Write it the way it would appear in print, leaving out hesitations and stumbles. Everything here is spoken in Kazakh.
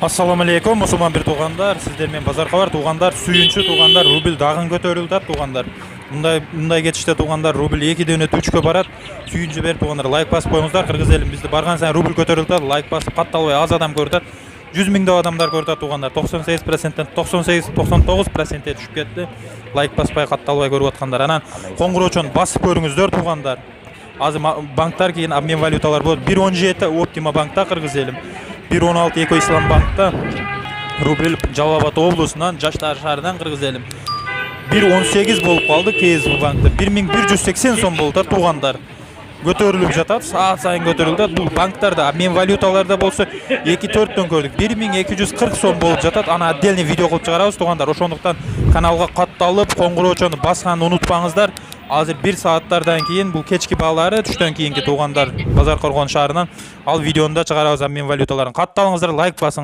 Assalamu alaikum musulman bir tuğanlar, sizler men bazarga bar tuğanlar, suyunçu tuğanlar, rubl dagın kötörüldü tuğanlar. Bunday geçişte tuğanlar rubl 2'den ötüp 3'kö barat. Suyunçu ber tuğanlar, like basıp koyuңuzдар, Kırgız elim bizde bargan sayn rubl kötörüldü, like basıp kattalbay az adam gördü. 100 mingdep adamlar gördü tuğanlar, 98%'den 98-99%'e düşüp ketdi. Like basıpay kattalbay görüp atkanlar. Anan qoңгуроочон basıp көрүңүздөр tuğanlar. Az banklar keyin обмен валюталар болот. 1.17 Optima bankta Kırgız elim. 1.16 Eko İslam Bank'ta rubl Жалал-Абад облусунан Жаштар шаарынан Кыргыз элим 1.18 болуп калды КСБ банкта 1180 сом болду туугандар көтөрүлүп жатат саат сайын көтөрүлдү. Бул банктарда обмен валюталарда болсо 2-4төн көрдүк 1240 сом болуп жатат. Аны отдельный видео кылып чыгарабыз туугандар. Ошондуктан каналга катталып коңгуроочону басканды унутпаңыздар. Азыр 1 сааттардан кийин бул кечки баалары түштөн кийинки туугандар Базар Коргон шаарынан ал видеону да чыгарабыз обмен валюталарын. Катталыңыздар, лайк басыңыз.